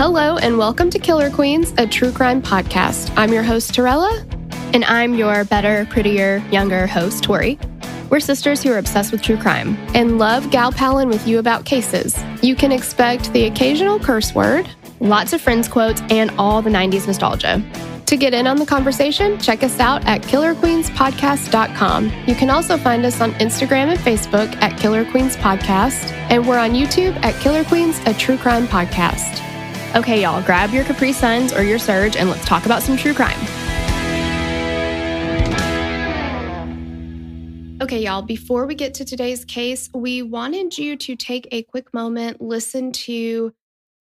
Hello and welcome to Killer Queens, a true crime podcast. I'm your host, Torella. And I'm your better, prettier, younger host, Tori. We're sisters who are obsessed with true crime. And love gal-palin with you about cases. You can expect the occasional curse word, lots of Friends quotes, and all the 90s nostalgia. To get in on the conversation, check us out at killerqueenspodcast.com. You can also find us on Instagram and Facebook at Killer Queens Podcast. And we're on YouTube at Killer Queens, a true crime podcast. Okay, y'all, grab your Capri Suns or your Surge and let's talk about some true crime. Okay, y'all, before we get to today's case, we wanted you to take a quick moment, listen to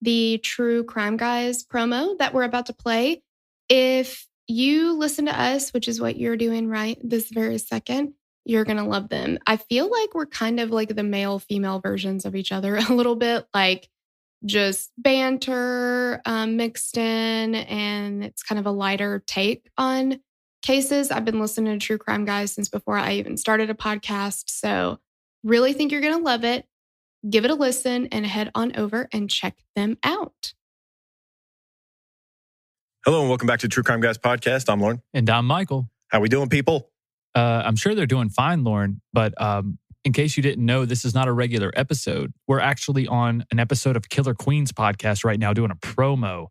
the True Crime Guys promo that we're about to play. If you listen to us, which is what you're doing right this very second, you're going to love them. I feel like we're kind of like the male-female versions of each other a little bit, like just banter mixed in, and it's kind of a lighter take on cases. I've been listening to True Crime Guys since before I even started a podcast, so really think you're going to love it. Give it a listen and head on over and check them out. Hello and welcome back to True Crime Guys podcast. I'm Lauren. And I'm Michael. How we doing, people? I'm sure they're doing fine, Lauren. But in case you didn't know, this is not a regular episode. We're actually on an episode of Killer Queens podcast right now doing a promo.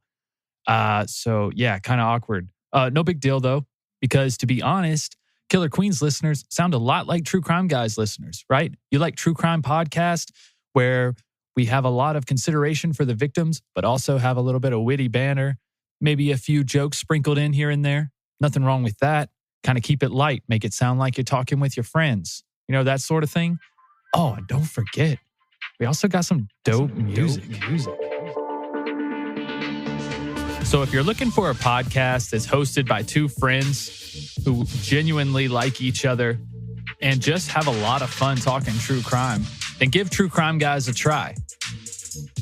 So yeah, kind of awkward. No big deal though, because to be honest, Killer Queens listeners sound a lot like True Crime Guys listeners, right? You like True Crime podcast where we have a lot of consideration for the victims, but also have a little bit of witty banter. Maybe a few jokes sprinkled in here and there. Nothing wrong with that. Kind of keep it light. Make it sound like you're talking with your friends. You know, that sort of thing. Oh, and don't forget, we also got some dope music. So if you're looking for a podcast that's hosted by two friends who genuinely like each other and just have a lot of fun talking true crime, then give True Crime Guys a try.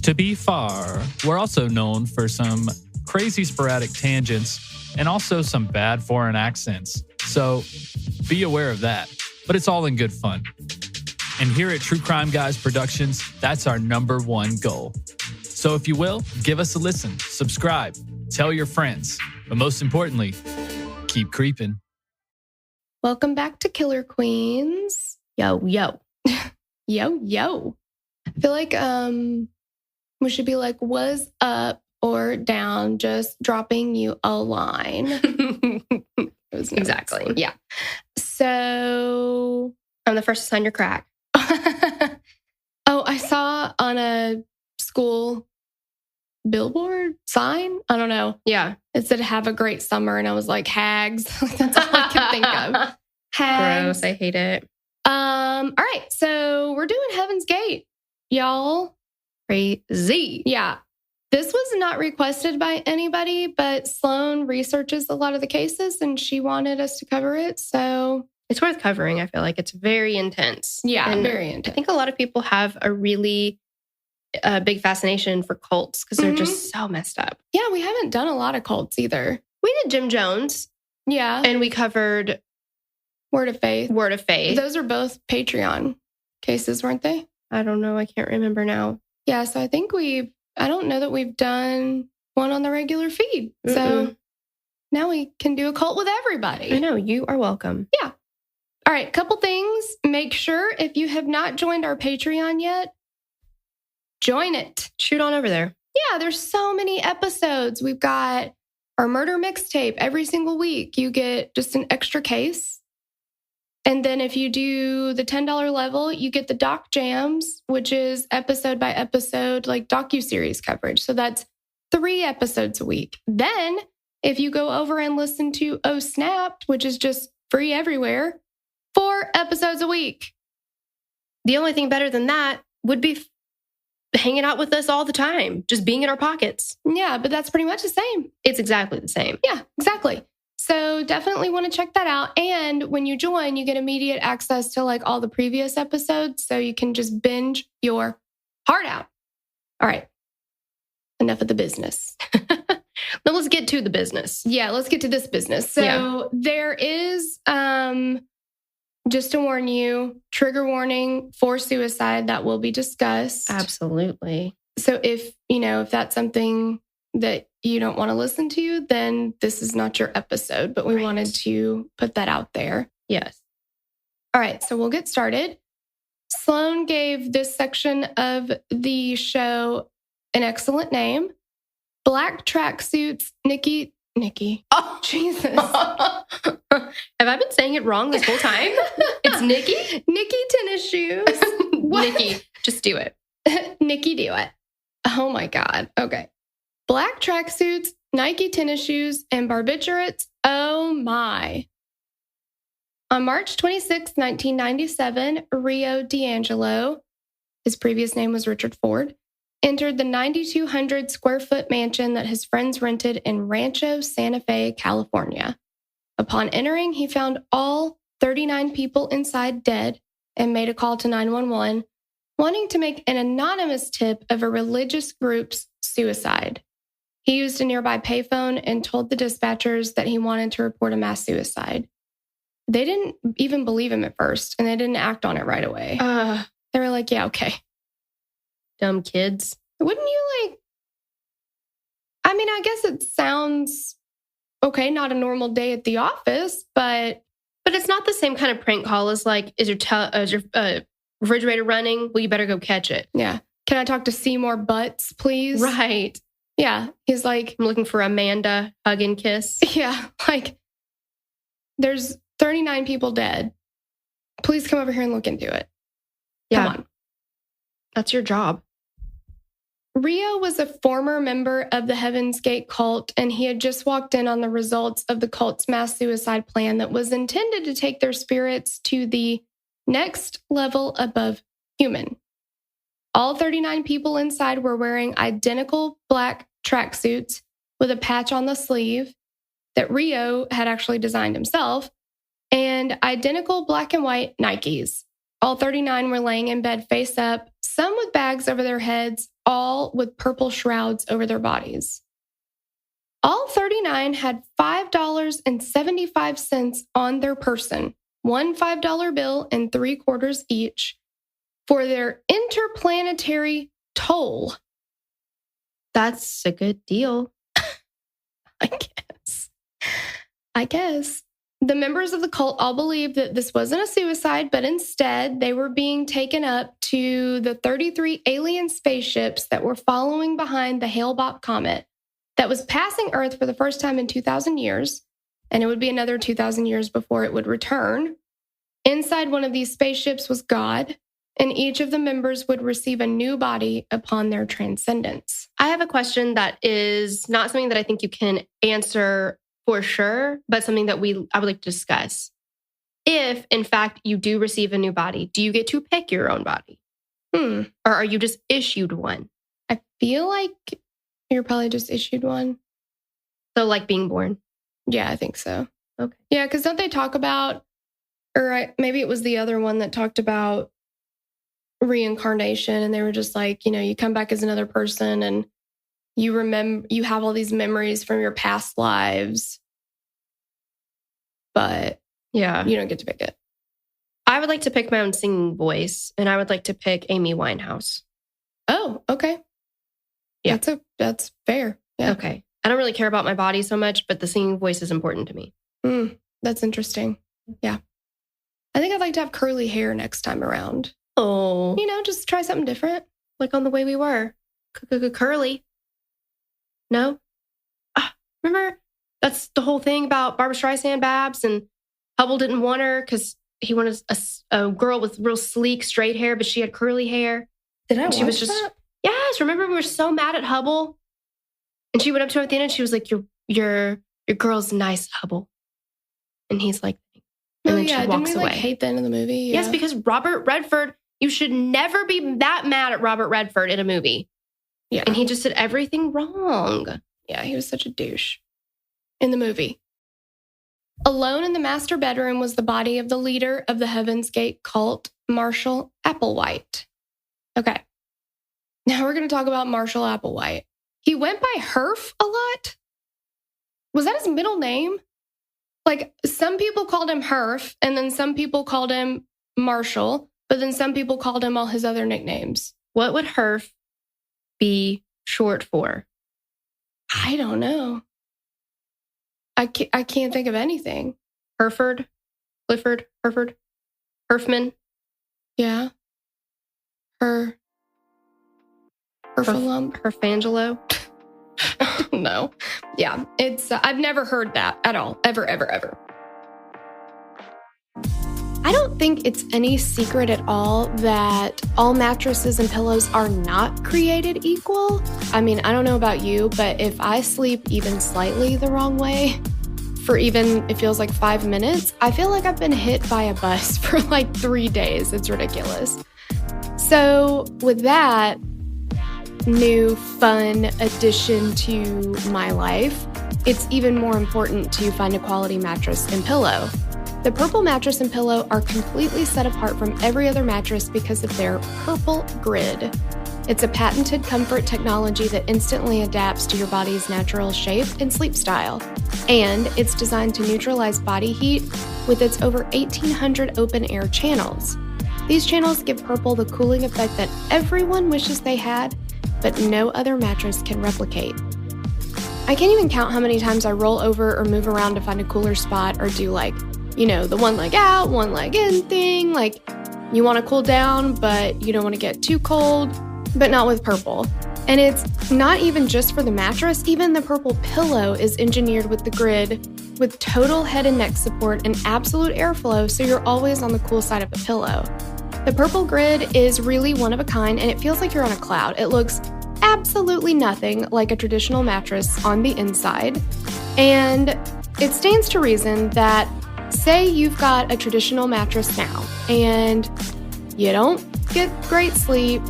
To be fair, we're also known for some crazy sporadic tangents, and also some bad foreign accents. So be aware of that. But it's all in good fun. And here at True Crime Guys Productions, that's our number one goal. So if you will, give us a listen, subscribe, tell your friends. But most importantly, keep creeping. Welcome back to Killer Queens. Yo, yo. Yo, yo. I feel like we should be like, was up or down, just dropping you a line. Exactly. Yeah. So I'm the first to sign your crack. Oh, I saw on a school billboard sign. I don't know. Yeah. It said, have a great summer. And I was like, hags. That's all I could think of. Hags. Gross. I hate it. All right. So we're doing Heaven's Gate, y'all. Crazy. Yeah. This was not requested by anybody, but Sloan researches a lot of the cases and she wanted us to cover it. So it's worth covering. I feel like it's very intense. Yeah, and very intense. I think a lot of people have a really big fascination for cults because they're just so messed up. Yeah, we haven't done a lot of cults either. We did Jim Jones. Yeah. And we covered Word of Faith. Word of Faith. Those are both Patreon cases, weren't they? I don't know. I can't remember now. Yeah, so I think I don't know that we've done one on the regular feed. So now we can do a cult with everybody. I know. You are welcome. Yeah. All right. Couple things. Make sure if you have not joined our Patreon yet, join it. Shoot on over there. Yeah. There's so many episodes. We've got our murder mixtape every single week. You get just an extra case. And then if you do the $10 level, you get the Doc Jams, which is episode by episode, like docuseries coverage. So that's 3 episodes a week. Then if you go over and listen to Oh Snapped, which is just free everywhere, 4 episodes a week. The only thing better than that would be hanging out with us all the time, just being in our pockets. Yeah, but that's pretty much the same. It's exactly the same. Yeah, exactly. So definitely want to check that out. And when you join, you get immediate access to like all the previous episodes. So you can just binge your heart out. All right. Enough of the business. Now let's get to the business. Yeah, let's get to this business. So there is, just to warn you, trigger warning for suicide that will be discussed. Absolutely. So if that's something that you don't want to listen to, then this is not your episode. But we wanted to put that out there. Yes. All right, so we'll get started. Sloan gave this section of the show an excellent name. Black tracksuits, Nikki. Oh, Jesus. Have I been saying it wrong this whole time? It's Nikki? Nikki tennis shoes. Nikki, just do it. Nikki, do it. Oh my God. Okay. Black tracksuits, Nike tennis shoes, and barbiturates. Oh my. On March 26, 1997, Rio D'Angelo, his previous name was Richard Ford, entered the 9,200 square foot mansion that his friends rented in Rancho Santa Fe, California. Upon entering, he found all 39 people inside dead and made a call to 911, wanting to make an anonymous tip of a religious group's suicide. He used a nearby payphone and told the dispatchers that he wanted to report a mass suicide. They didn't even believe him at first, and they didn't act on it right away. They were like, yeah, okay. Dumb kids. Wouldn't you I guess it sounds okay, not a normal day at the office, but it's not the same kind of prank call as like, is your refrigerator running? Well, you better go catch it. Yeah. Can I talk to Seymour Butts, please? Right. Yeah. He's like, I'm looking for Amanda, hug and kiss. Yeah. Like, there's 39 people dead. Please come over here and look into it. Yeah. Come on. That's your job. Rio was a former member of the Heaven's Gate cult, and he had just walked in on the results of the cult's mass suicide plan that was intended to take their spirits to the next level above human. All 39 people inside were wearing identical black tracksuits with a patch on the sleeve that Rio had actually designed himself, and identical black and white Nikes. All 39 were laying in bed face up, some with bags over their heads, all with purple shrouds over their bodies. All 39 had $5.75 on their person, one $5 bill and 3/4 each, for their interplanetary toll. That's a good deal. I guess. The members of the cult all believed that this wasn't a suicide, but instead they were being taken up to the 33 alien spaceships that were following behind the Hale-Bopp comet that was passing Earth for the first time in 2,000 years, and it would be another 2,000 years before it would return. Inside one of these spaceships was God, and each of the members would receive a new body upon their transcendence. I have a question that is not something that I think you can answer for sure, but something that I would like to discuss. If, in fact, you do receive a new body, do you get to pick your own body? Or are you just issued one? I feel like you're probably just issued one. So like being born? Yeah, I think so. Okay. Yeah, because don't they talk about, maybe it was the other one that talked about reincarnation, and they were just like, you come back as another person and you have all these memories from your past lives, but yeah, you don't get to pick it. I would like to pick my own singing voice, and I would like to pick Amy Winehouse. Oh, okay. Yeah. That's fair. Yeah. Okay. I don't really care about my body so much, but the singing voice is important to me. That's interesting. Yeah. I think I'd like to have curly hair next time around. Oh. Just try something different. Like on The Way We Were. Curly. No? Remember? That's the whole thing about Barbra Streisand, Babs, and Hubble didn't want her because he wanted a girl with real sleek, straight hair, but she had curly hair. Did I watch she was just that? Yes, remember we were so mad at Hubble? And she went up to him at the end and she was like, your girl's nice, Hubble. And he's like, and then she walks didn't we away. Hate the end of the movie? Yeah. Yes, because Robert Redford, you should never be that mad at Robert Redford in a movie. Yeah. And he just did everything wrong. Yeah, he was such a douche in the movie. Alone in the master bedroom was the body of the leader of the Heaven's Gate cult, Marshall Applewhite. Okay. Now we're going to talk about Marshall Applewhite. He went by Herf a lot. Was that his middle name? Like, some people called him Herf, and then some people called him Marshall, but then some people called him all his other nicknames. What would Herf be short for? I don't know. I can't think of anything. Hereford, Clifford, Hereford, Herfman. Yeah. Herfalump. Herfangelo. No. Yeah. It's, I've never heard that at all. Ever, ever, ever. I don't think it's any secret at all that all mattresses and pillows are not created equal. I mean, I don't know about you, but if I sleep even slightly the wrong way for even, it feels like 5 minutes, I feel like I've been hit by a bus for like 3 days. It's ridiculous. So with that new fun addition to my life, it's even more important to find a quality mattress and pillow. The Purple mattress and pillow are completely set apart from every other mattress because of their Purple Grid. It's a patented comfort technology that instantly adapts to your body's natural shape and sleep style. And it's designed to neutralize body heat with its over 1,800 open air channels. These channels give Purple the cooling effect that everyone wishes they had, but no other mattress can replicate. I can't even count how many times I roll over or move around to find a cooler spot or do the one leg out, one leg in thing. Like, you want to cool down, but you don't want to get too cold, but not with Purple. And it's not even just for the mattress. Even the Purple pillow is engineered with the Grid with total head and neck support and absolute airflow, so you're always on the cool side of the pillow. The Purple Grid is really one of a kind, and it feels like you're on a cloud. It looks absolutely nothing like a traditional mattress on the inside. And it stands to reason that, say you've got a traditional mattress now and you don't get great sleep,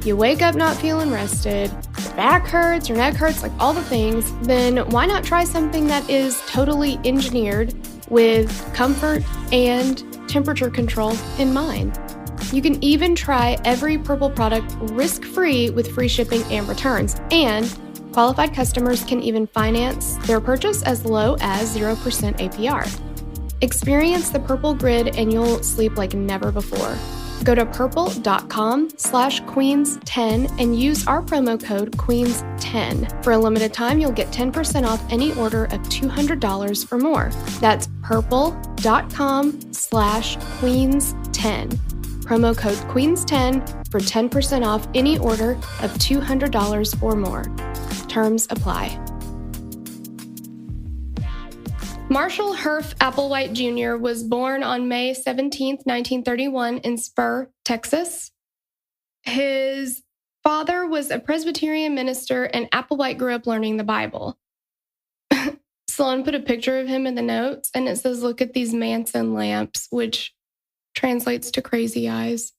you wake up not feeling rested, your back hurts, your neck hurts, like all the things, then why not try something that is totally engineered with comfort and temperature control in mind? You can even try every Purple product risk-free with free shipping and returns. And qualified customers can even finance their purchase as low as 0% APR. Experience the Purple Grid and you'll sleep like never before. Go to purple.com/queens10 and use our promo code queens10. For a limited time, you'll get 10% off any order of $200 or more. That's purple.com/queens10. Promo code queens10 for 10% off any order of $200 or more. Terms apply. Marshall Herf Applewhite Jr. was born on May 17, 1931 in Spur, Texas. His father was a Presbyterian minister, and Applewhite grew up learning the Bible. Sloan put a picture of him in the notes, and it says, "Look at these Manson lamps," which translates to crazy eyes.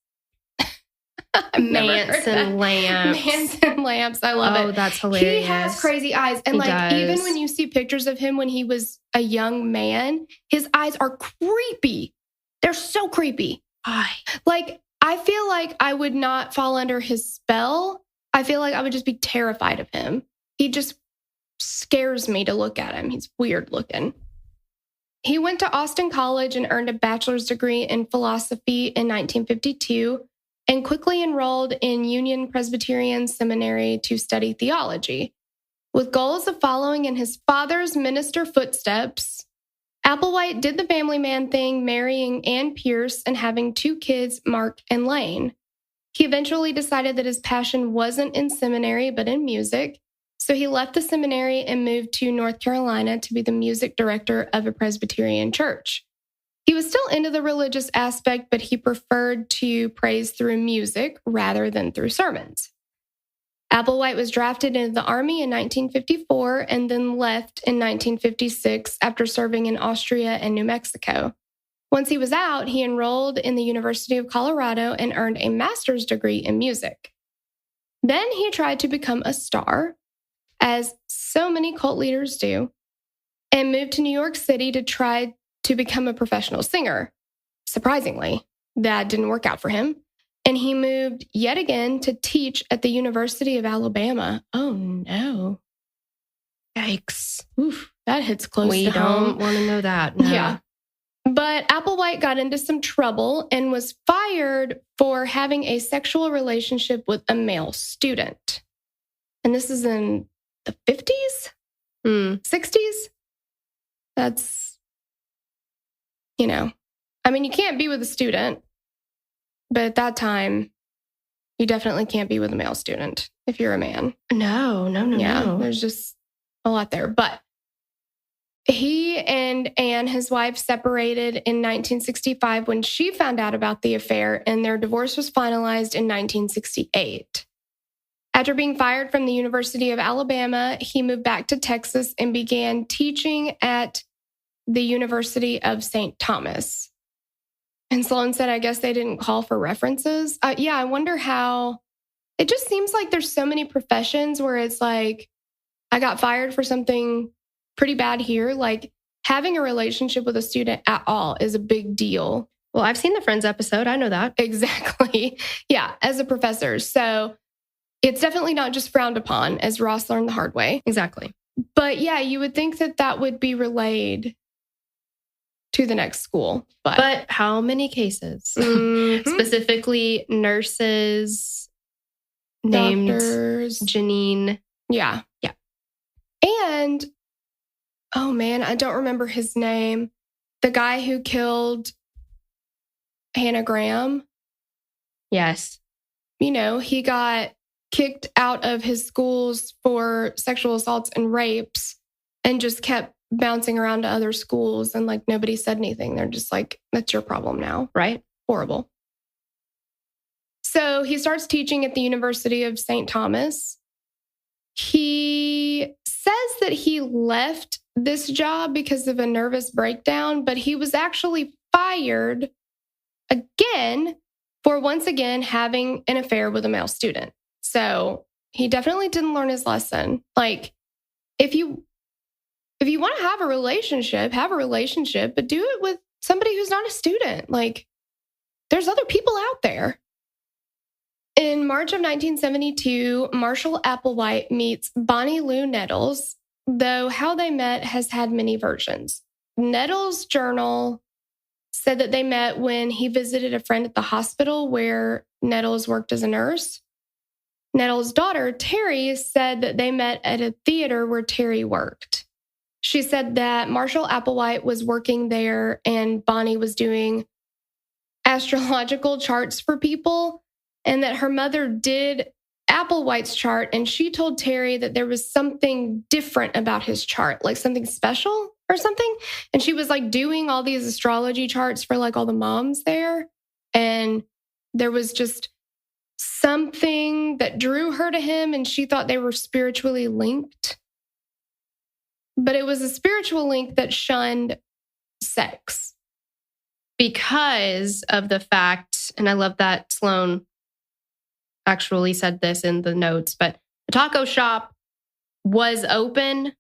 Manson lamps. Manson lamps. I love it. Oh, that's hilarious. He has crazy eyes. And even when you see pictures of him when he was a young man, his eyes are creepy. They're so creepy. Why? I feel like I would not fall under his spell. I feel like I would just be terrified of him. He just scares me to look at him. He's weird looking. He went to Austin College and earned a bachelor's degree in philosophy in 1952. And quickly enrolled in Union Presbyterian Seminary to study theology. With goals of following in his father's minister footsteps, Applewhite did the family man thing, marrying Ann Pierce and having 2 kids, Mark and Lane. He eventually decided that his passion wasn't in seminary, but in music. So he left the seminary and moved to North Carolina to be the music director of a Presbyterian church. He was still into the religious aspect, but he preferred to praise through music rather than through sermons. Applewhite was drafted into the Army in 1954 and then left in 1956 after serving in Austria and New Mexico. Once he was out, he enrolled in the University of Colorado and earned a master's degree in music. Then he tried to become a star, as so many cult leaders do, and moved to New York City to try to become a professional singer. Surprisingly, that didn't work out for him. And he moved yet again to teach at the University of Alabama. Oh no. Yikes. Oof, that hits close we to home. don't want to know that. No. Yeah. But Applewhite got into some trouble and was fired for having a sexual relationship with a male student. And this is in the 50s, 60s. That's, I mean, you can't be with a student, but at that time, you definitely can't be with a male student if you're a man. No. Yeah, there's just a lot there. But he and Anne, his wife, separated in 1965 when she found out about the affair, and their divorce was finalized in 1968. After being fired from the University of Alabama, he moved back to Texas and began teaching at the University of St. Thomas. And Sloan said, I guess they didn't call for references. Yeah, I wonder how. It just seems like there's so many professions where it's like, I got fired for something pretty bad here. Like, having a relationship with a student at all is a big deal. Well, I've seen the Friends episode. I know that. Exactly. Yeah, as a professor. So it's definitely not just frowned upon, as Ross learned the hard way. Exactly. But yeah, you would think that that would be relayed to the next school. But how many cases? Specifically, nurses, Doctors. named Janine. Yeah. And, oh man, I don't remember his name. The guy who killed Hannah Graham. Yes. He got kicked out of his schools for sexual assaults and rapes and just kept bouncing around to other schools, and like nobody said anything. They're just like, that's your problem now. Right. Horrible. So he starts teaching at the University of St. Thomas. He says that he left this job because of a nervous breakdown, but he was actually fired again for once again having an affair with a male student. So he definitely didn't learn his lesson. Like, if you want to have a relationship, but do it with somebody who's not a student. Like, there's other people out there. In March of 1972, Marshall Applewhite meets Bonnie Lou Nettles, though how they met has had many versions. Nettles' journal said that they met when he visited a friend at the hospital where Nettles worked as a nurse. Nettles' daughter, Terry, said that they met at a theater where Terry worked. She said that Marshall Applewhite was working there and Bonnie was doing astrological charts for people, and that her mother did Applewhite's chart, and she told Terry that there was something different about his chart, like something special or something. And she was like doing all these astrology charts for like all the moms there, and there was just something that drew her to him, and she thought they were spiritually linked. But it was a spiritual link that shunned sex. Because of the fact, and I love that Sloan actually said this in the notes, but the taco shop was open,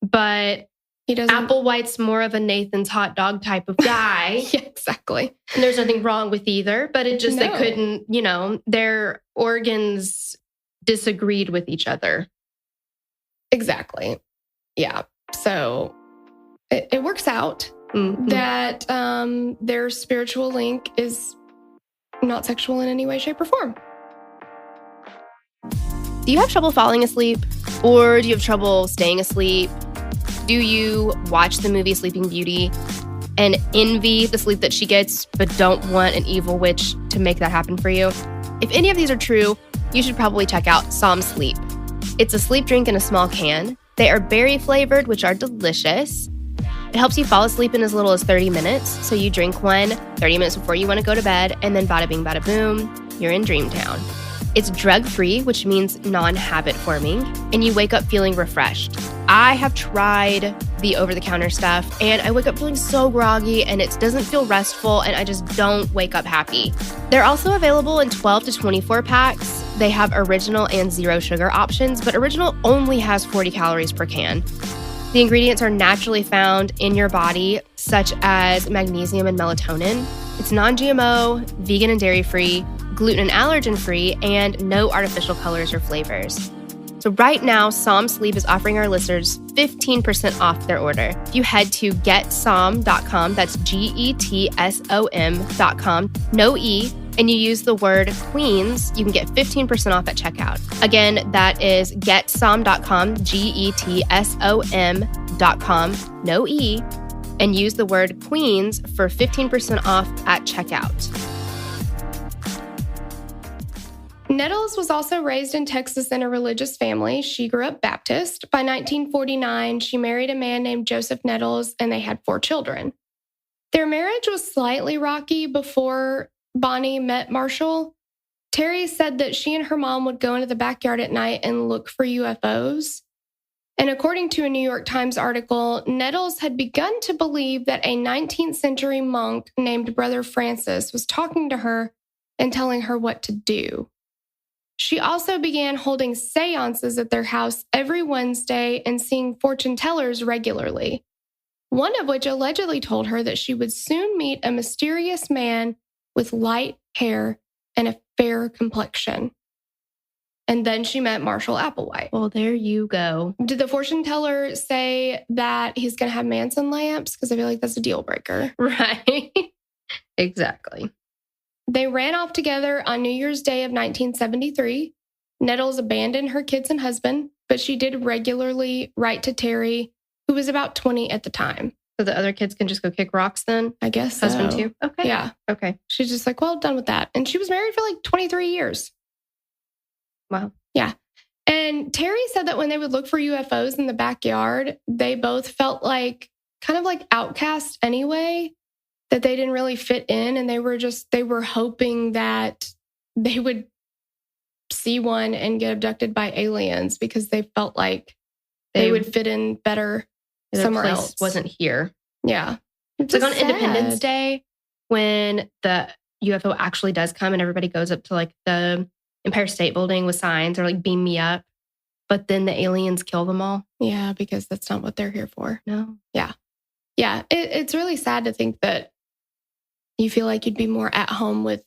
but Applewhite's more of a Nathan's hot dog type of guy. Yeah, exactly. And there's nothing wrong with either, but it just, they couldn't, their organs disagreed with each other. Exactly. Yeah. So it works out that their spiritual link is not sexual in any way, shape, or form. Do you have trouble falling asleep? Or do you have trouble staying asleep? Do you watch the movie Sleeping Beauty and envy the sleep that she gets, but don't want an evil witch to make that happen for you? If any of these are true, you should probably check out Som Sleep. It's a sleep drink in a small can. They are berry flavored, which are delicious. It helps you fall asleep in as little as 30 minutes. So you drink one 30 minutes before you want to go to bed, and then bada bing, bada boom, you're in Dreamtown. It's drug-free, which means non-habit forming, and you wake up feeling refreshed. I have tried the over-the-counter stuff, and I wake up feeling so groggy, and it doesn't feel restful, and I just don't wake up happy. They're also available in 12 to 24 packs. They have original and zero sugar options, but original only has 40 calories per can. The ingredients are naturally found in your body, such as magnesium and melatonin. It's non-GMO, vegan and dairy-free, gluten and allergen-free, and no artificial colors or flavors. So right now, Som Sleep is offering our listeners 15% off their order. If you head to getsom.com, that's GETSOM.com, no E, and you use the word Queens, you can get 15% off at checkout. Again, that is getsom.com, GETSOM.com, no E, and use the word Queens for 15% off at checkout. Nettles was also raised in Texas in a religious family. She grew up Baptist. By 1949, she married a man named Joseph Nettles, and they had 4 children. Their marriage was slightly rocky before Bonnie met Marshall. Terry said that she and her mom would go into the backyard at night and look for UFOs. And according to a New York Times article, Nettles had begun to believe that a 19th century monk named Brother Francis was talking to her and telling her what to do. She also began holding seances at their house every Wednesday and seeing fortune tellers regularly, one of which allegedly told her that she would soon meet a mysterious man with light hair and a fair complexion. And then she met Marshall Applewhite. Well, there you go. Did the fortune teller say that he's going to have Manson lamps? Because I feel like that's a deal breaker. Right. Exactly. They ran off together on New Year's Day of 1973. Nettles abandoned her kids and husband, but she did regularly write to Terry, who was about 20 at the time. So the other kids can just go kick rocks then? I guess Husband so. too? Okay. Yeah. Okay. She's just like, well, done with that. And she was married for like 23 years. Wow. Yeah. And Terry said that when they would look for UFOs in the backyard, they both felt like kind of like outcasts anyway, that they didn't really fit in. And they were hoping that they would see one and get abducted by aliens because they felt like they would fit in better somewhere else. Wasn't here. Yeah. It's like on Independence Day when the UFO actually does come and everybody goes up to like the Empire State Building with signs or like beam me up. But then the aliens kill them all. Yeah, because that's not what they're here for. No. Yeah. Yeah. It's really sad to think that you feel like you'd be more at home with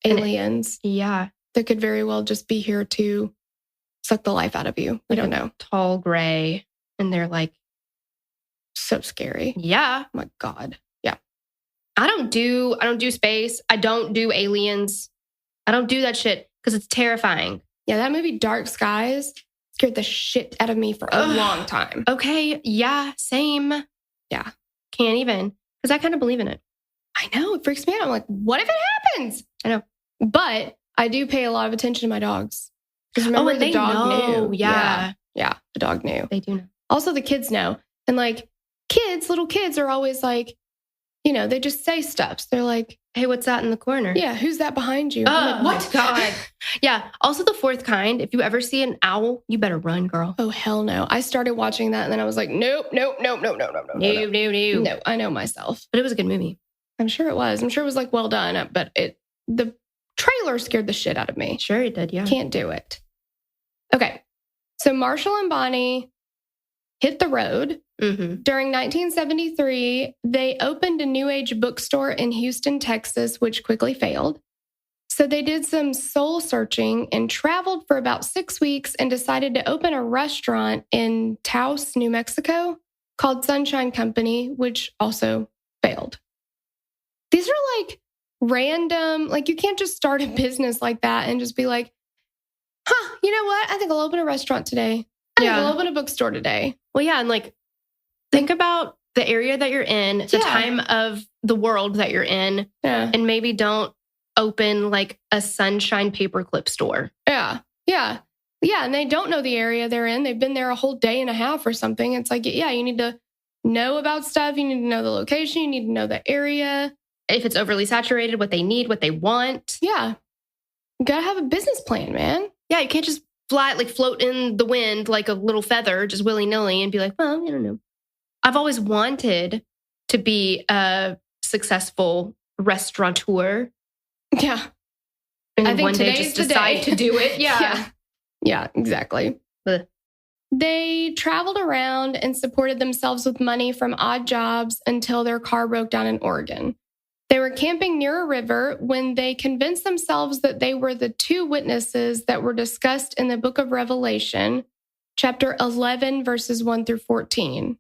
aliens. Yeah. That could very well just be here to suck the life out of you. We don't know. Tall, gray. And they're like, so scary. Yeah. Oh my God. Yeah. I don't do space. I don't do aliens. I don't do that shit because it's terrifying. Yeah, that movie Dark Skies scared the shit out of me for a long time. Okay. Yeah. Same. Yeah. Can't even. Because I kind of believe in it. I know. It freaks me out. I'm like, what if it happens? I know. But I do pay a lot of attention to my dogs. Because remember, and the they dog know. knew. Yeah. Yeah. The dog knew. They do know. Also, the kids know. And like little kids are always like, they just say stuff. So they're like, hey, what's that in the corner? Yeah, who's that behind you? I'm like, what? God. Yeah. Also, the fourth kind. If you ever see an owl, you better run, girl. Oh, hell no. I started watching that and then I was like, nope. No. I know myself. But it was a good movie. I'm sure it was. I'm sure it was like well done, but the trailer scared the shit out of me. Sure it did, yeah. Can't do it. Okay. So Marshall and Bonnie hit the road. Mm-hmm. During 1973, they opened a New Age bookstore in Houston, Texas, which quickly failed. So they did some soul searching and traveled for about 6 weeks and decided to open a restaurant in Taos, New Mexico called Sunshine Company, which also failed. These are like random, like you can't just start a business like that and just be like, you know what? I think I'll open a restaurant today. I think I'll open a bookstore today. Well, yeah. And like, think about the area that you're in, the time of the world that you're in, and maybe don't open like a Sunshine paperclip store. Yeah. And they don't know the area they're in. They've been there a whole day and a half or something. It's like, you need to know about stuff. You need to know the location. You need to know the area. If it's overly saturated, what they need, what they want. Yeah. You gotta have a business plan, man. Yeah, you can't just float in the wind like a little feather, just willy-nilly and be like, well, I don't know. I've always wanted to be a successful restaurateur. Yeah. And I think one day just decide to do it. Yeah, exactly. Ugh. They traveled around and supported themselves with money from odd jobs until their car broke down in Oregon. They were camping near a river when they convinced themselves that they were the 2 witnesses that were discussed in the book of Revelation, chapter 11, verses 1 through 14.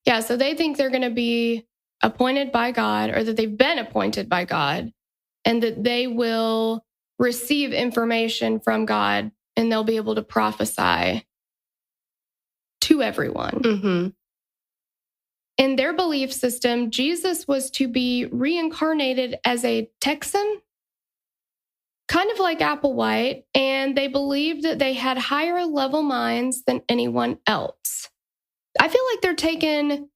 Yeah, so they think they're going to be appointed by God, or that they've been appointed by God and that they will receive information from God and they'll be able to prophesy to everyone. Mm-hmm. In their belief system, Jesus was to be reincarnated as a Texan, kind of like Applewhite, and they believed that they had higher level minds than anyone else. I feel like they're taking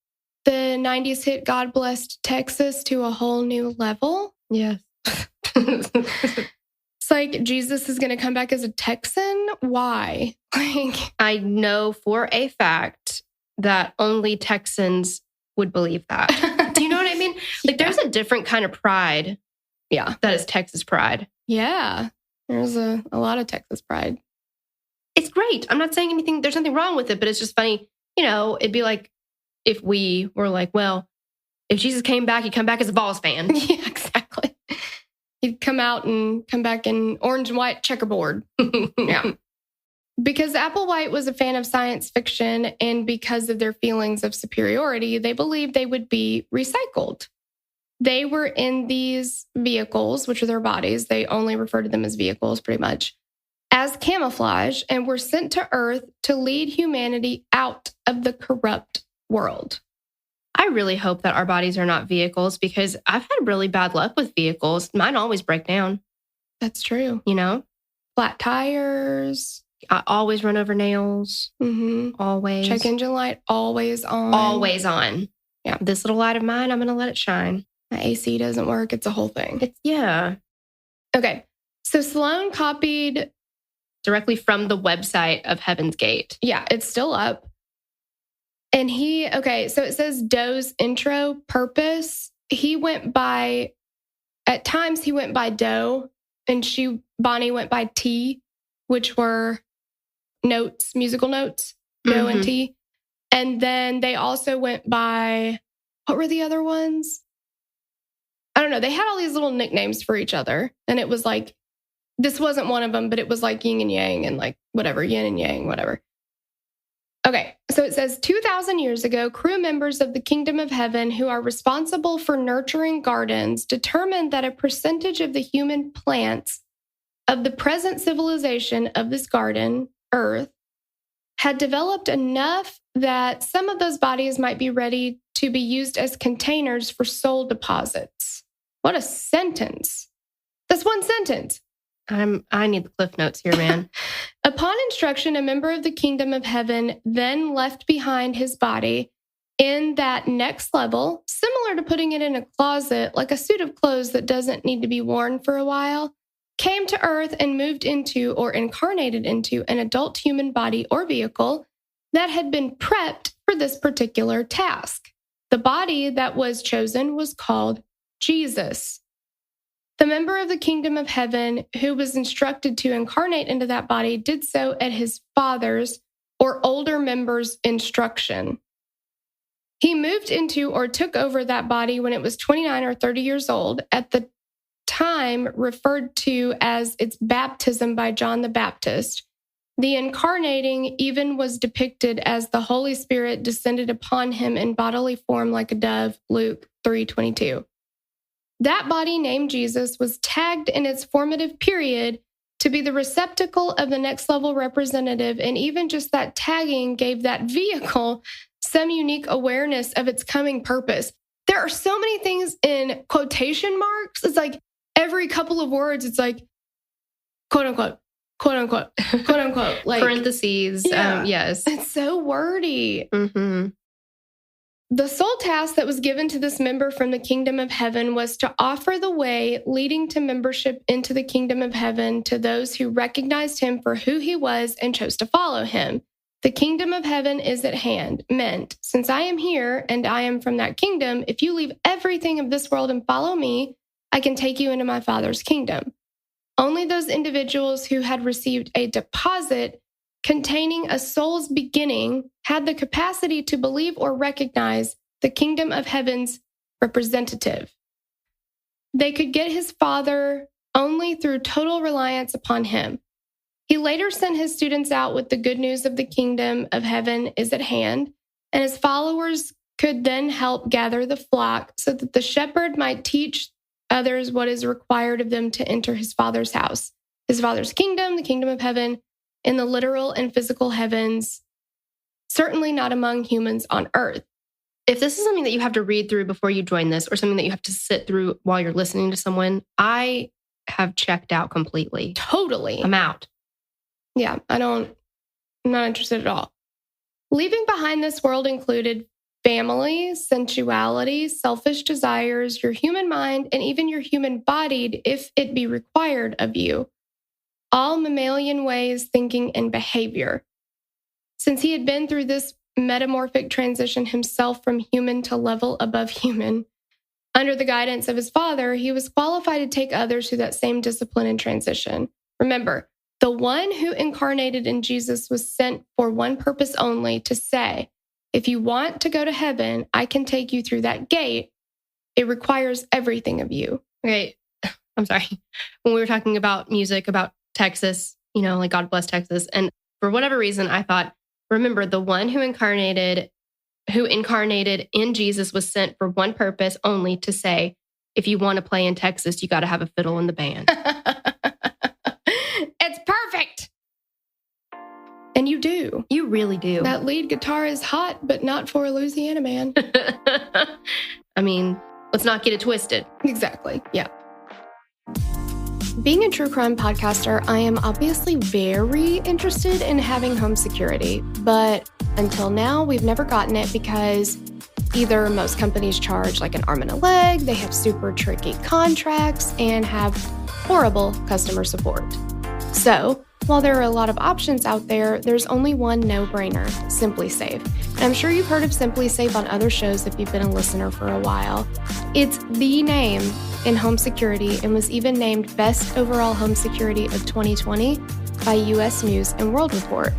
the 90s hit God Blessed Texas to a whole new level. Yeah. It's like Jesus is going to come back as a Texan. Why? I know for a fact that only Texans would believe that. Do you know what I mean? Like, there's a different kind of pride. Yeah. That is Texas pride. Yeah. There's a lot of Texas pride. It's great. I'm not saying anything, there's nothing wrong with it, but it's just funny. You know, it'd be like if we were like, well, if Jesus came back, he'd come back as a Vols fan. Yeah, exactly. He'd come back in orange and white checkerboard. Yeah. Because Applewhite was a fan of science fiction and because of their feelings of superiority, they believed they would be recycled. They were in these vehicles, which are their bodies. They only refer to them as vehicles, pretty much, as camouflage, and were sent to Earth to lead humanity out of the corrupt world. I really hope that our bodies are not vehicles because I've had really bad luck with vehicles. Mine always break down. That's true. You know? Flat tires. I always run over nails. Mm-hmm. Always. Check engine light, always on. Always on. Yeah. This little light of mine, I'm going to let it shine. My AC doesn't work. It's a whole thing. Yeah. Okay. So Sloan copied directly from the website of Heaven's Gate. Yeah, it's still up. And so it says Doe's intro purpose. At times he went by Doe, and Bonnie went by T, which were notes, musical notes, Doe and T. And then they also went by, what were the other ones? I don't know. They had all these little nicknames for each other. And it was like, this wasn't one of them, but it was like yin and yang and like whatever, yin and yang, whatever. Okay, so it says 2,000 years ago, crew members of the kingdom of heaven who are responsible for nurturing gardens determined that a percentage of the human plants of the present civilization of this garden, Earth, had developed enough that some of those bodies might be ready to be used as containers for soul deposits. What a sentence. That's one sentence. I need the cliff notes here, man. Upon instruction, a member of the kingdom of heaven then left behind his body in that next level, similar to putting it in a closet, like a suit of clothes that doesn't need to be worn for a while, came to Earth and moved into or incarnated into an adult human body or vehicle that had been prepped for this particular task. The body that was chosen was called Jesus. The member of the kingdom of heaven who was instructed to incarnate into that body did so at his father's or older member's instruction. He moved into or took over that body when it was 29 or 30 years old, at the time referred to as its baptism by John the Baptist. The incarnating even was depicted as the Holy Spirit descended upon him in bodily form like a dove, Luke 3:22. That body named Jesus was tagged in its formative period to be the receptacle of the next level representative, and even just that tagging gave that vehicle some unique awareness of its coming purpose. There are so many things in quotation marks. It's like every couple of words, it's like, quote unquote, quote unquote, quote unquote, like parentheses. Yeah. Yes. It's so wordy. Mm-hmm. The sole task that was given to this member from the kingdom of heaven was to offer the way leading to membership into the kingdom of heaven to those who recognized him for who he was and chose to follow him. The kingdom of heaven is at hand, meant, since I am here and I am from that kingdom, if you leave everything of this world and follow me, I can take you into my Father's kingdom. Only those individuals who had received a deposit containing a soul's beginning had the capacity to believe or recognize the kingdom of heaven's representative. They could get his Father only through total reliance upon him. He later sent his students out with the good news of the kingdom of heaven is at hand, and his followers could then help gather the flock so that the shepherd might teach others what is required of them to enter his Father's house, his Father's kingdom, the kingdom of heaven, in the literal and physical heavens, certainly not among humans on earth. If this is something that you have to read through before you join this, or something that you have to sit through while you're listening to someone, I have checked out completely. Totally. I'm out. Yeah, I'm not interested at all. Leaving behind this world included family, sensuality, selfish desires, your human mind, and even your human body, if it be required of you. All mammalian ways, thinking, and behavior. Since he had been through this metamorphic transition himself from human to level above human, under the guidance of his Father, he was qualified to take others through that same discipline and transition. Remember, the one who incarnated in Jesus was sent for one purpose only, to say, if you want to go to heaven, I can take you through that gate. It requires everything of you. Okay, I'm sorry. When we were talking about music, about Texas, like God bless Texas. And for whatever reason, I thought, remember, the one who incarnated in Jesus was sent for one purpose only, to say, if you want to play in Texas, you got to have a fiddle in the band. It's perfect. And you do. You really do. That lead guitar is hot, but not for a Louisiana man. I mean, let's not get it twisted. Exactly. Yeah. Being a true crime podcaster, I am obviously very interested in having home security, but until now, we've never gotten it because either most companies charge like an arm and a leg, they have super tricky contracts, and have horrible customer support. So, while there are a lot of options out there, there's only one no-brainer, SimpliSafe. And I'm sure you've heard of SimpliSafe on other shows if you've been a listener for a while. It's the name in home security and was even named Best Overall Home Security of 2020 by US News and World Report.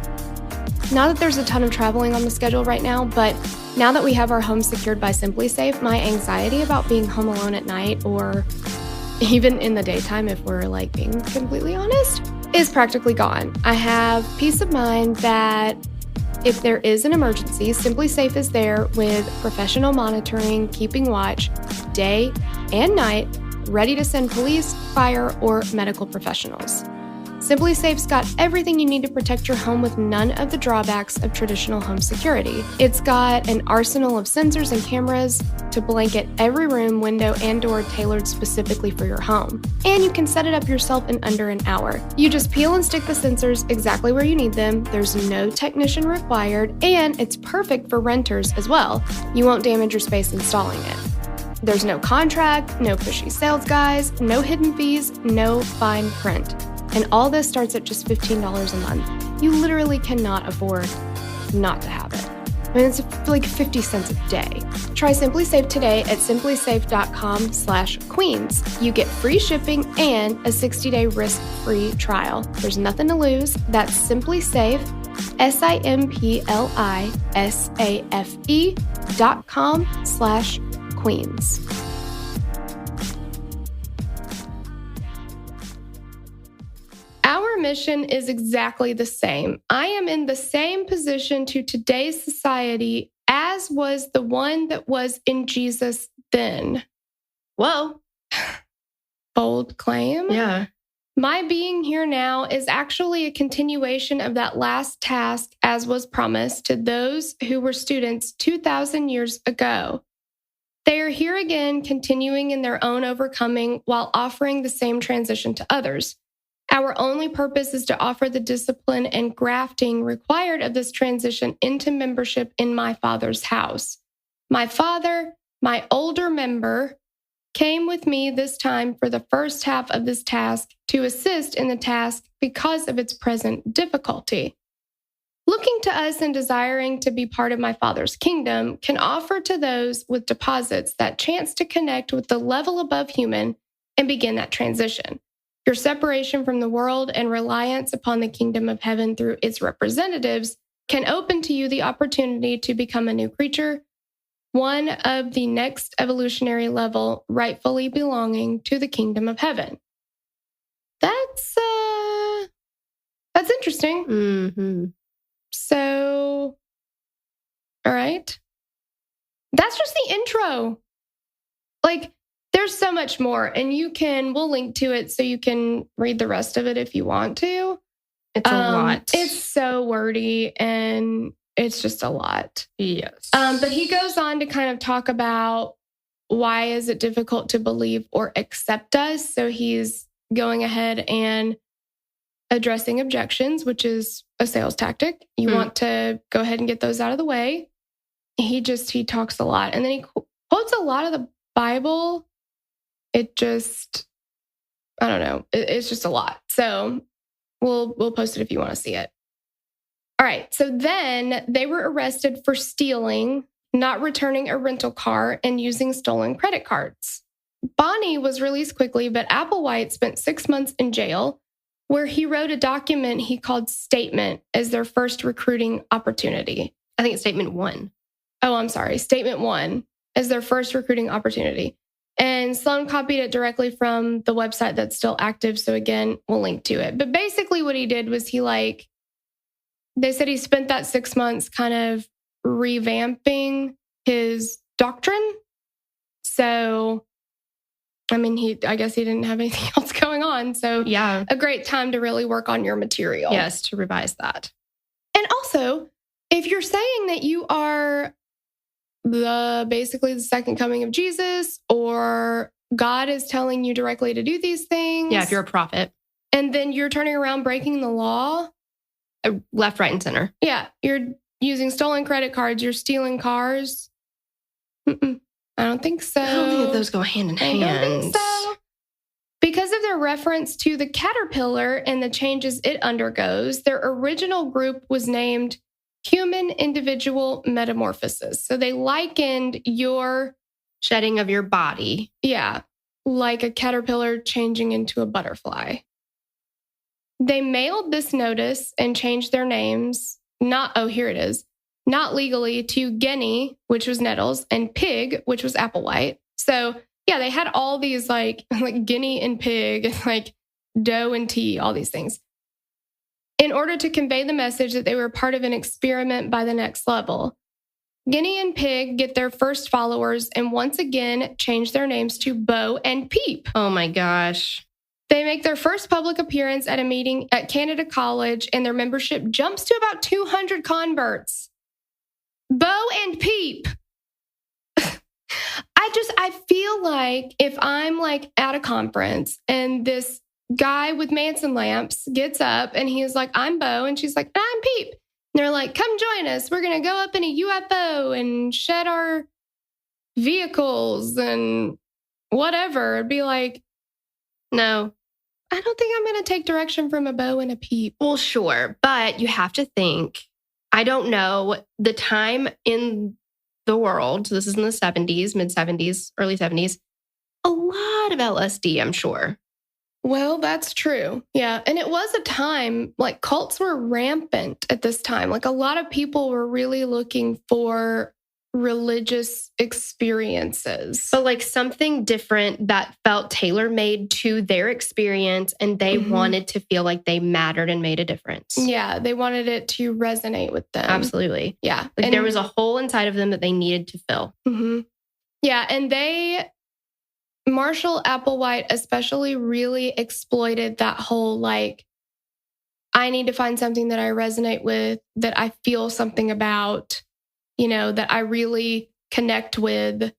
Not that there's a ton of traveling on the schedule right now, but now that we have our home secured by SimpliSafe, my anxiety about being home alone at night, or even in the daytime if we're being completely honest, is practically gone. I have peace of mind that if there is an emergency, SimpliSafe is there with professional monitoring, keeping watch, day and night, ready to send police, fire, or medical professionals. SimpliSafe's got everything you need to protect your home with none of the drawbacks of traditional home security. It's got an arsenal of sensors and cameras to blanket every room, window, and door tailored specifically for your home. And you can set it up yourself in under an hour. You just peel and stick the sensors exactly where you need them. There's no technician required, and it's perfect for renters as well. You won't damage your space installing it. There's no contract, no pushy sales guys, no hidden fees, no fine print. And all this starts at just $15 a month. You literally cannot afford not to have it. I mean, it's like 50 cents a day. Try SimpliSafe today at simplisafe.com/queens. You get free shipping and a 60-day risk-free trial. There's nothing to lose. That's SimpliSafe, simplisafe.com/queens. Our mission is exactly the same. I am in the same position to today's society as was the one that was in Jesus then. Whoa. Bold claim. Yeah. My being here now is actually a continuation of that last task as was promised to those who were students 2,000 years ago. They are here again, continuing in their own overcoming while offering the same transition to others. Our only purpose is to offer the discipline and grafting required of this transition into membership in my Father's house. My father, my older member, came with me this time for the first half of this task to assist in the task because of its present difficulty. Looking to us and desiring to be part of my Father's kingdom can offer to those with deposits that chance to connect with the level above human and begin that transition. Your separation from the world and reliance upon the kingdom of heaven through its representatives can open to you the opportunity to become a new creature, one of the next evolutionary level rightfully belonging to the kingdom of heaven. That's interesting. Mm-hmm. So, all right. That's just the intro. There's so much more, and we'll link to it so you can read the rest of it if you want to. It's a lot. It's so wordy and it's just a lot. Yes. But he goes on to kind of talk about why is it difficult to believe or accept us. So he's going ahead and addressing objections, which is a sales tactic. You want to go ahead and get those out of the way. He talks a lot. And then he quotes a lot of the Bible. It just, I don't know. It's just a lot. So we'll post it if you want to see it. All right. So then they were arrested for stealing, not returning a rental car, and using stolen credit cards. Bonnie was released quickly, but Applewhite spent 6 months in jail, where he wrote a document he called Statement as their first recruiting opportunity. I think it's Statement 1. Oh, I'm sorry. Statement 1 as their first recruiting opportunity. And Sloan copied it directly from the website that's still active. So again, we'll link to it. But basically what he did was they said he spent that 6 months kind of revamping his doctrine. So, I mean, I guess he didn't have anything else going on. So yeah, a great time to really work on your material. Yes, to revise that. And also, if you're saying that you are basically the second coming of Jesus, or God is telling you directly to do these things. Yeah, if you're a prophet. And then you're turning around breaking the law. Left, right, and center. Yeah, you're using stolen credit cards. You're stealing cars. I don't think so. I don't think that those go hand in hand. I don't think so. Because of their reference to the caterpillar and the changes it undergoes, their original group was named Human Individual Metamorphosis. So they likened your shedding of your body. Yeah, like a caterpillar changing into a butterfly. They mailed this notice and changed their names. Here it is. Not legally, to Guinea, which was Nettles, and Pig, which was Applewhite. So yeah, they had all these like Guinea and Pig, and like dough and tea, all these things, in order to convey the message that they were part of an experiment by the next level. Guinea and Pig get their first followers and once again change their names to Bo and Peep. Oh my gosh. They make their first public appearance at a meeting at Canada College, and their membership jumps to about 200 converts. Bo and Peep. I feel like if I'm like at a conference and this guy with Manson lamps gets up and he's like, I'm Bo, and she's like, I'm Peep. And they're like, come join us. We're going to go up in a UFO and shed our vehicles and whatever. It'd be like, no, I don't think I'm going to take direction from a Bo and a Peep. Well, sure. But you have to think, I don't know the time in the world. This is in the 70s, mid 70s, early 70s. A lot of LSD, I'm sure. Well, that's true. Yeah. And it was a time, like cults were rampant at this time. Like a lot of people were really looking for religious experiences. But like something different that felt tailor-made to their experience, and they wanted to feel like they mattered and made a difference. Yeah. They wanted it to resonate with them. Absolutely. Yeah. Like there was a hole inside of them that they needed to fill. Yeah. And Marshall Applewhite especially really exploited that whole, like, I need to find something that I resonate with, that I feel something about, that I really connect with.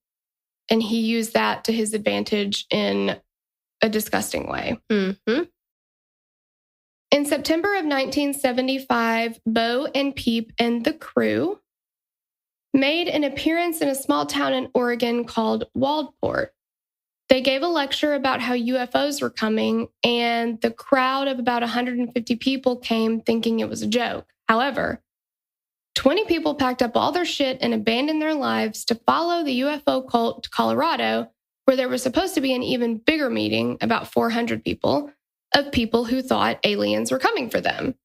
And he used that to his advantage in a disgusting way. Mm-hmm. In September of 1975, Bo and Peep and the crew made an appearance in a small town in Oregon called Waldport. They gave a lecture about how UFOs were coming, and the crowd of about 150 people came thinking it was a joke. However, 20 people packed up all their shit and abandoned their lives to follow the UFO cult to Colorado, where there was supposed to be an even bigger meeting, about 400 people, of people who thought aliens were coming for them.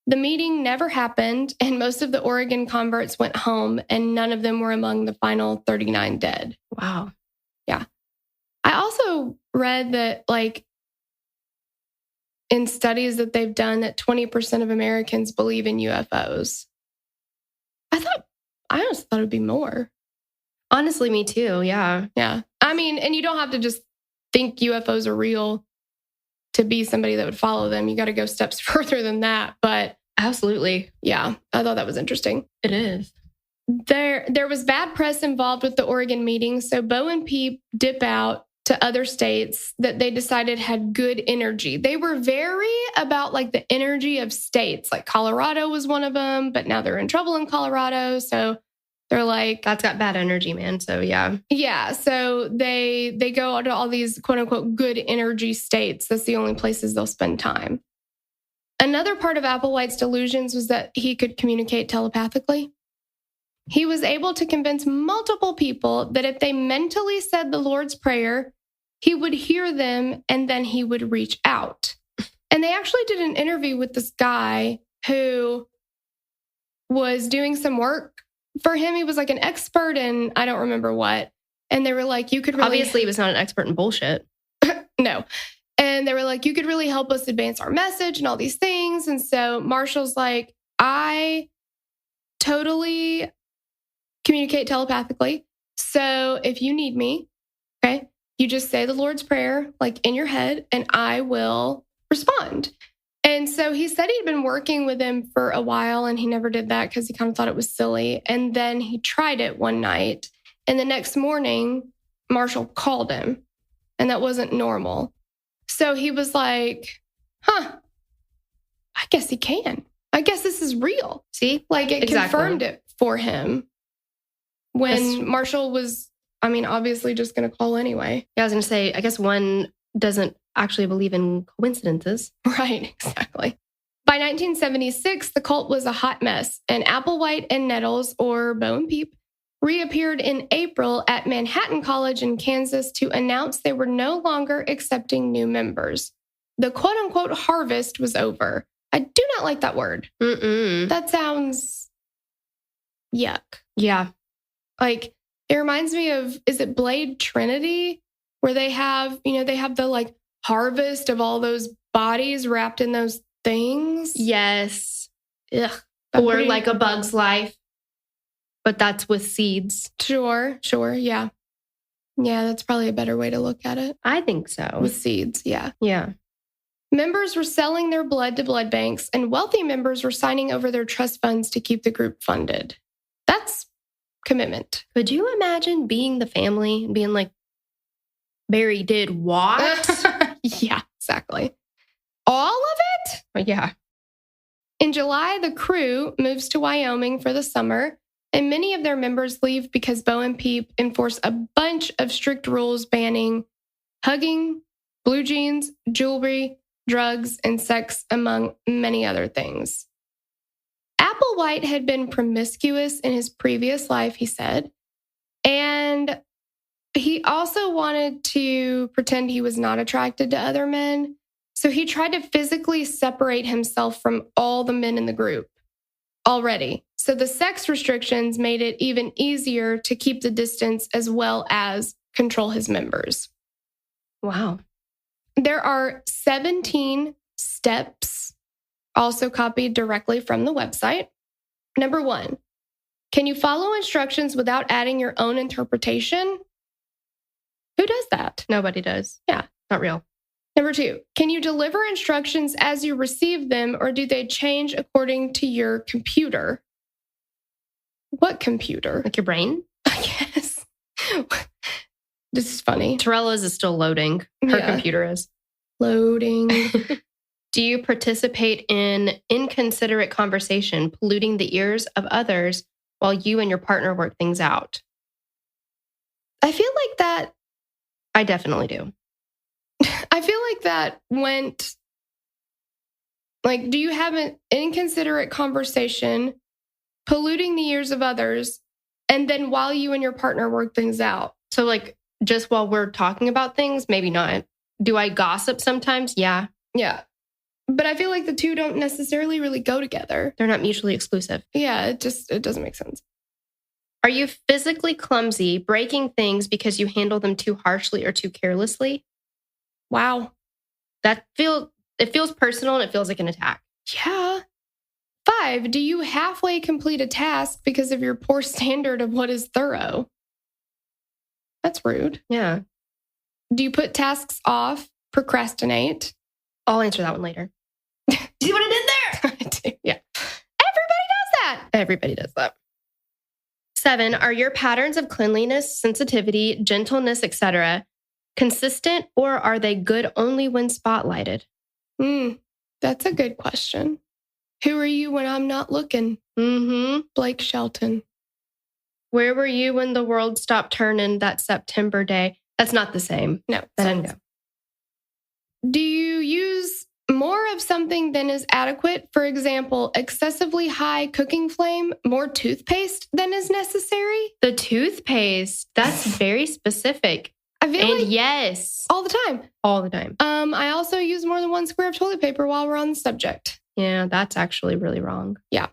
The meeting never happened, and most of the Oregon converts went home, and none of them were among the final 39 dead. Wow. Yeah. I also read that, like, in studies that they've done, that 20% of Americans believe in UFOs. I honestly thought it would be more. Honestly, me too. Yeah. Yeah. I mean, and you don't have to just think UFOs are real to be somebody that would follow them. You got to go steps further than that. But absolutely. Yeah, I thought that was interesting. It is. There was bad press involved with the Oregon meeting, so Bo and Peep dip out to other states that they decided had good energy. They were very about like the energy of states. Like Colorado was one of them, but now they're in trouble in Colorado, so they're like, that's got bad energy, man. So yeah. Yeah, so they go to all these quote unquote good energy states. That's the only places they'll spend time. Another part of Applewhite's delusions was that he could communicate telepathically. He was able to convince multiple people that if they mentally said the Lord's Prayer, he would hear them and then he would reach out. And they actually did an interview with this guy who was doing some work for him. He was like an expert in, I don't remember what. And they were like, you could really... Obviously, he was not an expert in bullshit. No. And they were like, you could really help us advance our message and all these things. And so Marshall's like, I totally communicate telepathically. So if you need me, okay, you just say the Lord's Prayer, like in your head, and I will respond. And so he said he'd been working with him for a while and he never did that because he kind of thought it was silly. And then he tried it one night. And the next morning, Marshall called him. And that wasn't normal. So he was like, I guess he can. I guess this is real. See? Like it confirmed it for him when Marshall was, obviously just going to call anyway. Yeah, I was going to say, I guess one doesn't actually believe in coincidences. Right, exactly. By 1976, the cult was a hot mess, and Applewhite and Nettles, or Bo and Peep, reappeared in April at Manhattan College in Kansas to announce they were no longer accepting new members. The quote-unquote harvest was over. I do not like that word. That sounds yuck. Yeah. Like, it reminds me of, is it Blade Trinity? Where they have, they have the like harvest of all those bodies wrapped in those things. Yes. Ugh. Or like A Bug's Life. But that's with seeds. Sure. Yeah. Yeah, that's probably a better way to look at it. I think so. With seeds, yeah. Yeah. Members were selling their blood to blood banks, and wealthy members were signing over their trust funds to keep the group funded. That's commitment. Could you imagine being the family and being like, Barry did what? Yeah, exactly. All of it? Yeah. In July, the crew moves to Wyoming for the summer, and many of their members leave because Bo and Peep enforce a bunch of strict rules banning hugging, blue jeans, jewelry, drugs, and sex, among many other things. Applewhite had been promiscuous in his previous life, he said, and he also wanted to pretend he was not attracted to other men. So he tried to physically separate himself from all the men in the group already. So the sex restrictions made it even easier to keep the distance as well as control his members. Wow. There are 17 steps, also copied directly from the website. Number 1, can you follow instructions without adding your own interpretation? Who does that? Nobody does. Yeah. Not real. Number 2, can you deliver instructions as you receive them, or do they change according to your computer? What computer? Like your brain? I guess. This is funny. Torella's is still loading. Her computer is. Loading. Do you participate in inconsiderate conversation, polluting the ears of others while you and your partner work things out? I feel like that. I definitely do. I feel like that went, like, do you have an inconsiderate conversation, polluting the ears of others, and then while you and your partner work things out? So, like, just while we're talking about things, maybe not. Do I gossip sometimes? Yeah. Yeah. But I feel like the two don't necessarily really go together. They're not mutually exclusive. Yeah, it doesn't make sense. Are you physically clumsy, breaking things because you handle them too harshly or too carelessly? Wow. It feels personal and it feels like an attack. Yeah. 5, do you halfway complete a task because of your poor standard of what is thorough? That's rude. Yeah. Do you put tasks off, procrastinate? I'll answer that one later. You see what I did there? I do. Yeah. Everybody does that. Everybody does that. 7, are your patterns of cleanliness, sensitivity, gentleness, etc. consistent, or are they good only when spotlighted? That's a good question. Who are you when I'm not looking? Blake Shelton. Where were you when the world stopped turning that September day? That's not the same. No. That didn't go. Do you use more of something than is adequate? For example, excessively high cooking flame, more toothpaste than is necessary? The toothpaste, that's very specific. I feel And like yes, all the time. all the time. I also use more than one square of toilet paper while we're on the subject. Yeah, that's actually really wrong. Yeah.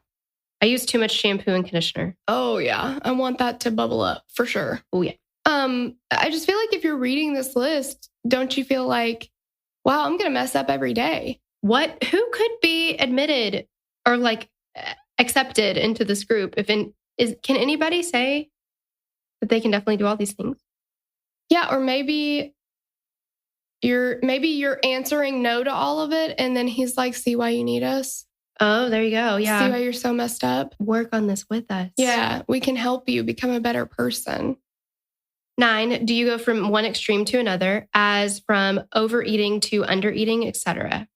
I use too much shampoo and conditioner. Oh, yeah. I want that to bubble up for sure. Oh, yeah. I just feel like if you're reading this list, don't you feel like, wow, I'm going to mess up every day? Who could be admitted or like accepted into this group? Can anybody say that they can definitely do all these things? Yeah, or maybe you're answering no to all of it, and then he's like, see why you need us? Oh, there you go. Yeah. See why you're so messed up? Work on this with us. Yeah, we can help you become a better person. 9, do you go from one extreme to another, as from overeating to undereating, etc.?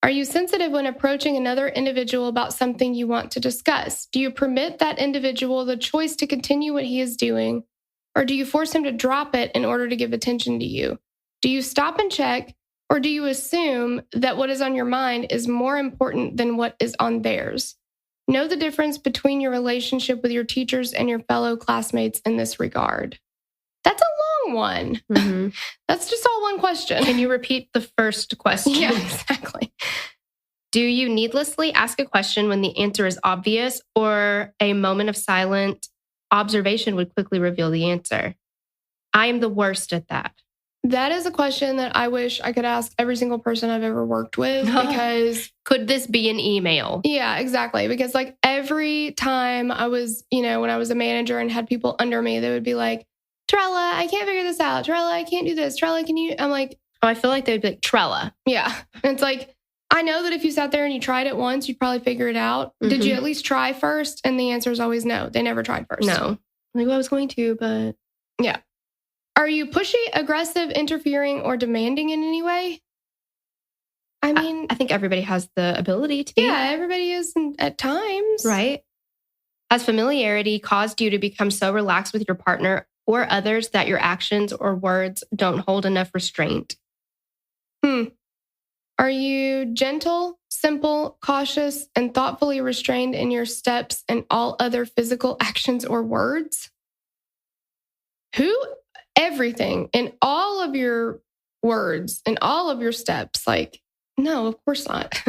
Are you sensitive when approaching another individual about something you want to discuss? Do you permit that individual the choice to continue what he is doing, or do you force him to drop it in order to give attention to you? Do you stop and check, or do you assume that what is on your mind is more important than what is on theirs? Know the difference between your relationship with your teachers and your fellow classmates in this regard. That's a long one. Mm-hmm. That's just all one question. Can you repeat the first question? Yeah, exactly. Do you needlessly ask a question when the answer is obvious, or a moment of silent observation would quickly reveal the answer? I am the worst at that. That is a question that I wish I could ask every single person I've ever worked with, because could this be an email? Yeah, exactly. Because like every time I was, when I was a manager and had people under me, they would be like, Trella, I can't figure this out. Trella, I can't do this. Trella, can you? I'm like, oh, I feel like they would be like, Trella. Yeah. And it's like, I know that if you sat there and you tried it once, you'd probably figure it out. Mm-hmm. Did you at least try first? And the answer is always no. They never tried first. No. Like, well, I was going to, but yeah. Are you pushy, aggressive, interfering, or demanding in any way? I mean, I think everybody has the ability to be. Yeah, everybody is at times. Right. Has familiarity caused you to become so relaxed with your partner or others that your actions or words don't hold enough restraint? Are you gentle, simple, cautious, and thoughtfully restrained in your steps and all other physical actions or words? Everything in all of your words and all of your steps. Like, no, of course not.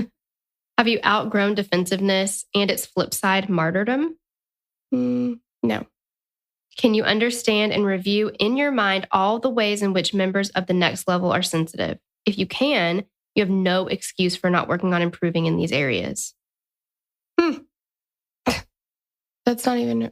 Have you outgrown defensiveness and its flip side, martyrdom? No. Can you understand and review in your mind all the ways in which members of the next level are sensitive? If you can, you have no excuse for not working on improving in these areas. That's not even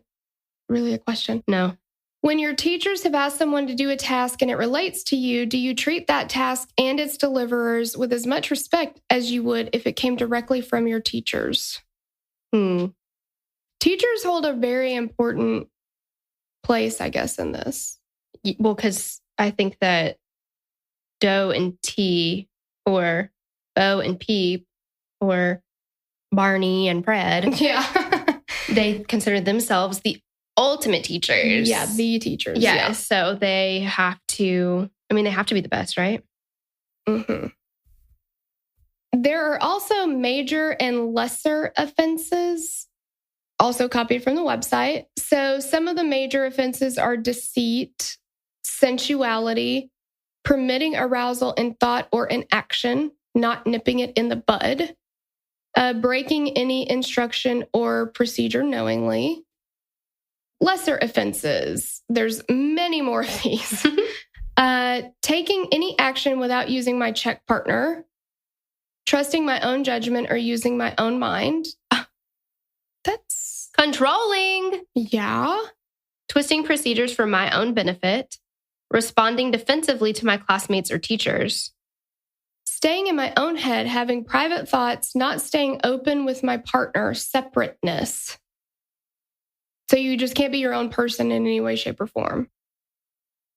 really a question. No. When your teachers have asked someone to do a task and it relates to you, do you treat that task and its deliverers with as much respect as you would if it came directly from your teachers? Teachers hold a very important place, I guess, in this. Well, because I think that Doe and T, or Bo and Peep, or Barney and Fred, they consider themselves the ultimate teachers. Yeah, the teachers. Yeah. So they have to, they have to be the best, right? Mm-hmm. There are also major and lesser offenses, also copied from the website. So some of the major offenses are deceit, sensuality, permitting arousal in thought or in action, not nipping it in the bud, breaking any instruction or procedure knowingly. Lesser offenses, there's many more of these. Taking any action without using my check partner, trusting my own judgment or using my own mind. That's controlling. Yeah. twisting procedures for my own benefit, responding defensively to my classmates or teachers, staying in my own head, having private thoughts, not staying open with my partner, separateness. So you just can't be your own person in any way, shape, or form.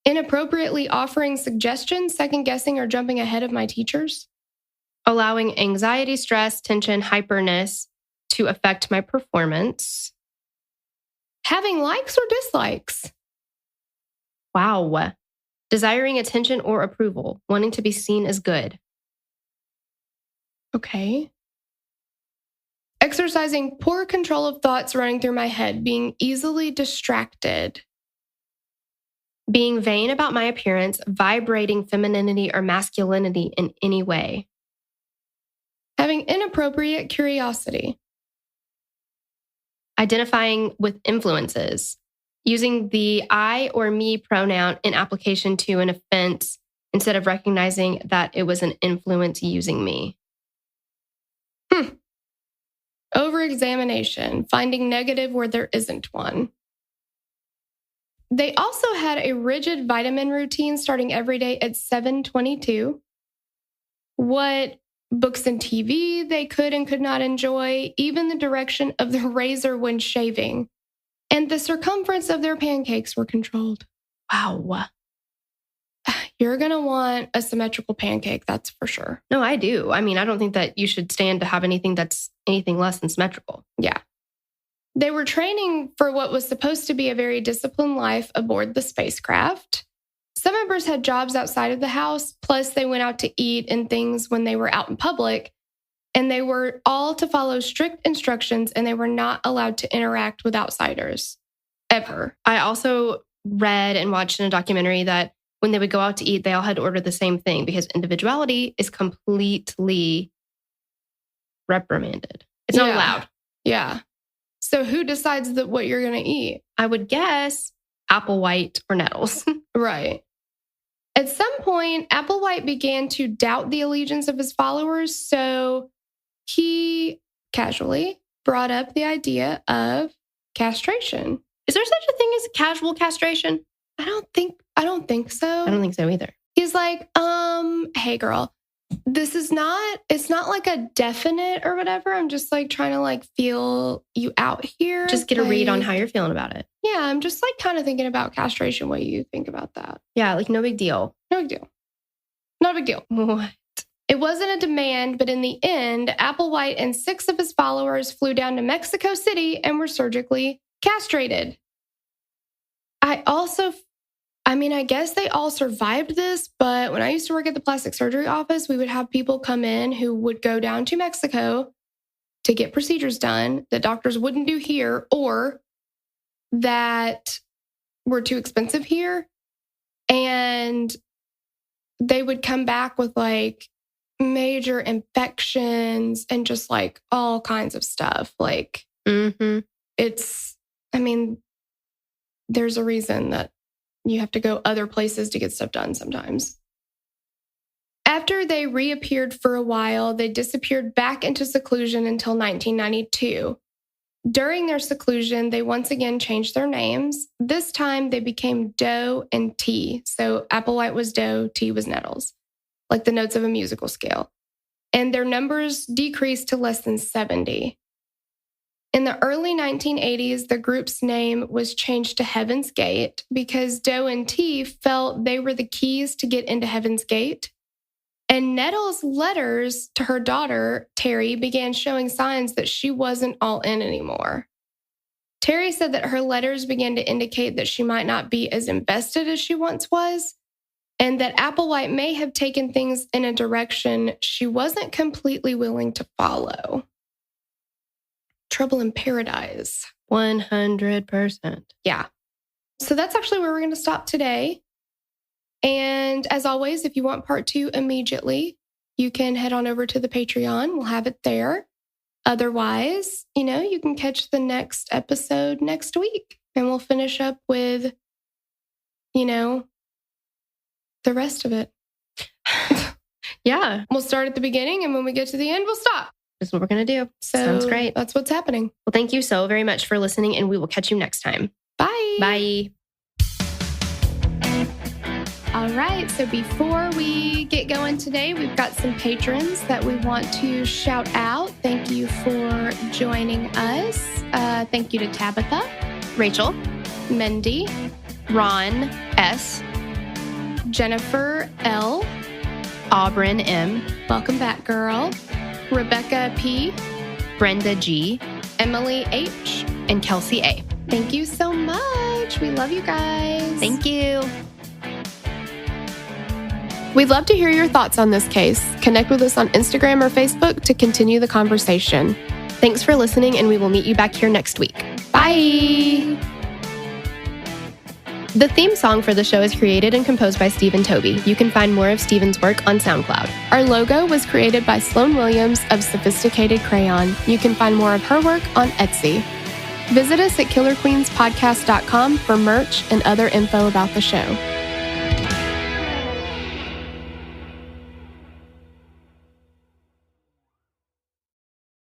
Inappropriately offering suggestions, second guessing, or jumping ahead of my teachers. allowing anxiety, stress, tension, hyperness to affect my performance. Having likes or dislikes. Wow. Desiring attention or approval, wanting to be seen as good. Okay. Exercising poor control of thoughts running through my head, being easily distracted. Being vain about my appearance, vibrating femininity or masculinity in any way. Having inappropriate curiosity. Identifying with influences. Using the I or me pronoun in application to an offense instead of recognizing that it was an influence using me. Over-examination, finding negative where there isn't one. They also had a rigid vitamin routine starting every day at 7:22. What books and TV they could and could not enjoy, even the direction of the razor when shaving. And the circumference of their pancakes were controlled. Wow. You're going to want a symmetrical pancake, that's for sure. No, I do. I mean, I don't think that you should stand to have anything that's anything less than symmetrical. Yeah. They were training for what was supposed to be a very disciplined life aboard the spacecraft. Some members had jobs outside of the house, plus they went out to eat and things when they were out in public, and they were all to follow strict instructions, and they were not allowed to interact with outsiders, ever. I also read and watched in a documentary that when they would go out to eat, they all had to order the same thing because individuality is completely reprimanded. It's not allowed. Yeah. So who decides that what you're going to eat? I would guess Applewhite or Nettles. Right. At some point, Applewhite began to doubt the allegiance of his followers, so he casually brought up the idea of castration. Is there such a thing as casual castration? I don't think so. I don't think so either. He's like, hey girl, it's not like a definite or whatever. I'm just like trying to like feel you out here. Just get a read on how you're feeling about it. Yeah, I'm just like kind of thinking about castration. What do you think about that? Yeah, like no big deal. No big deal. Not a big deal. What? It wasn't a demand, but in the end, Applewhite and 6 of his followers flew down to Mexico City and were surgically castrated. I guess they all survived this, but when I used to work at the plastic surgery office, we would have people come in who would go down to Mexico to get procedures done that doctors wouldn't do here or that were too expensive here. And they would come back with like major infections and just like all kinds of stuff. Like, there's a reason that you have to go other places to get stuff done sometimes. After they reappeared for a while, they disappeared back into seclusion until 1992. During their seclusion, they once again changed their names. This time, they became Doe and T. So Applewhite was Doe, T was Nettles, like the notes of a musical scale. And their numbers decreased to less than 70. In the early 1980s, the group's name was changed to Heaven's Gate because Doe and T felt they were the keys to get into Heaven's Gate. And Nettles' letters to her daughter, Terry, began showing signs that she wasn't all in anymore. Terry said that her letters began to indicate that she might not be as invested as she once was, and that Applewhite may have taken things in a direction she wasn't completely willing to follow. Trouble in paradise. 100%. Yeah. So that's actually where we're going to stop today. And as always, if you want part 2 immediately, you can head on over to the Patreon. We'll have it there. Otherwise, you can catch the next episode next week. And we'll finish up with, the rest of it. Yeah. We'll start at the beginning, and when we get to the end, we'll stop. That's what we're going to do. So sounds great. That's what's happening. Well, thank you so very much for listening, and we will catch you next time. Bye. Bye. All right, so before we get going today, we've got some patrons that we want to shout out. Thank you for joining us. Thank you to Tabitha, Rachel, Mindy, Ron S, Jennifer L, Auburn M, welcome back, girl, Rebecca P, Brenda G, Emily H, and Kelsey A. Thank you so much. We love you guys. Thank you. We'd love to hear your thoughts on this case. Connect with us on Instagram or Facebook to continue the conversation. Thanks for listening, and we will meet you back here next week. Bye. The theme song for the show is created and composed by Stephen Toby. You can find more of Stephen's work on SoundCloud. Our logo was created by Sloan Williams of Sophisticated Crayon. You can find more of her work on Etsy. Visit us at killerqueenspodcast.com for merch and other info about the show.